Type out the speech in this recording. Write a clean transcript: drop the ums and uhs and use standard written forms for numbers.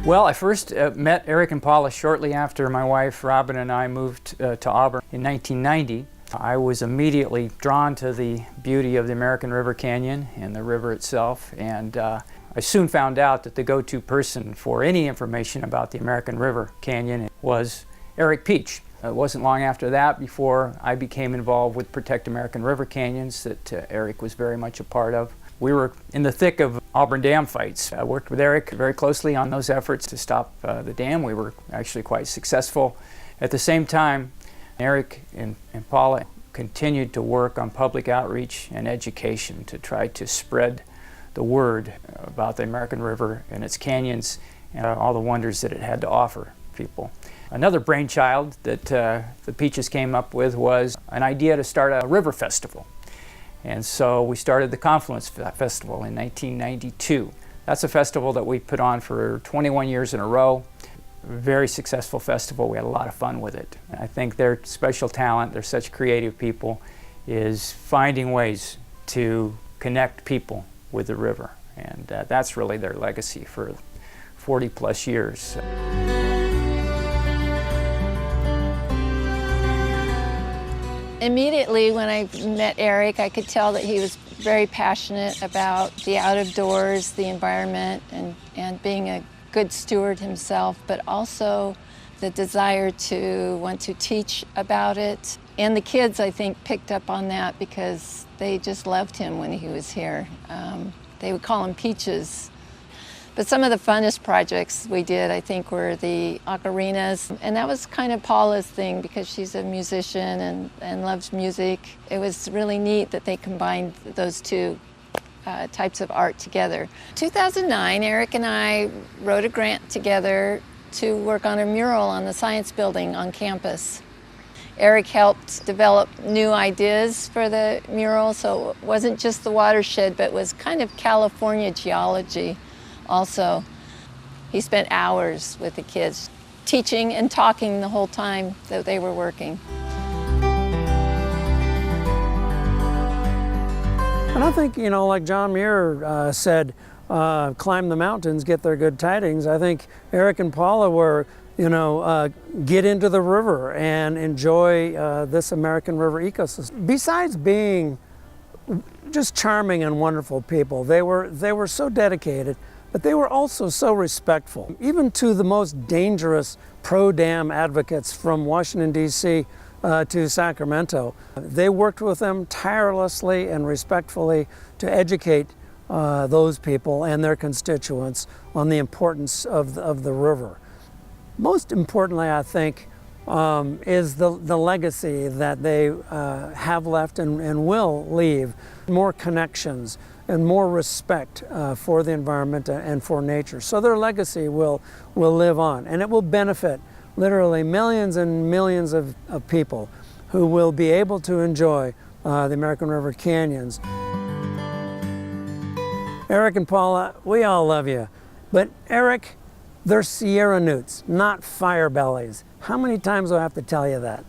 Well, I first met Eric and Paula shortly after my wife Robin and I moved to Auburn in 1990. I was immediately drawn to the beauty of the American River Canyon and the river itself, and I soon found out that the go-to person for any information about the American River Canyon was Eric Peach. It wasn't long after that before I became involved with Protect American River Canyons that Eric was very much a part of. We were in the thick of Auburn Dam fights. I worked with Eric very closely on those efforts to stop the dam. We were actually quite successful. At the same time, Eric and Paula continued to work on public outreach and education to try to spread the word about the American River and its canyons and all the wonders that it had to offer people. Another brainchild that the Peaches came up with was an idea to start a river festival. And so we started the Confluence Festival in 1992. That's a festival that we put on for 21 years in a row. Very successful festival. We had a lot of fun with it. I think their special talent, they're such creative people, is finding ways to connect people with the river. And that's really their legacy for 40 plus years. Immediately when I met Eric, I could tell that he was very passionate about the out of doors, the environment, and being a good steward himself, but also the desire to want to teach about it. And the kids, I think, picked up on that because they just loved him when he was here. They would call him Peaches. But some of the funnest projects we did, I think, were the ocarinas. And that was kind of Paula's thing because she's a musician and loves music. It was really neat that they combined those two types of art together. 2009, Eric and I wrote a grant together to work on a mural on the science building on campus. Eric helped develop new ideas for the mural, so it wasn't just the watershed, but it was kind of California geology. Also, he spent hours with the kids, teaching and talking the whole time that they were working. And I think, you know, like John Muir said, climb the mountains, get their good tidings. I think Eric and Paula were, you know, get into the river and enjoy this American river ecosystem. Besides being just charming and wonderful people, they were so dedicated. But they were also so respectful, even to the most dangerous pro-dam advocates from Washington, D.C. To Sacramento. They worked with them tirelessly and respectfully to educate those people and their constituents on the importance of the river. Most importantly, I think, is the legacy that they have left and will leave. More connections and more respect for the environment and for nature. So their legacy will live on, and it will benefit literally millions and millions of people who will be able to enjoy the American River Canyons. Eric and Paula, we all love you, but Eric, they're Sierra Newts, not fire bellies. How many times do I have to tell you that?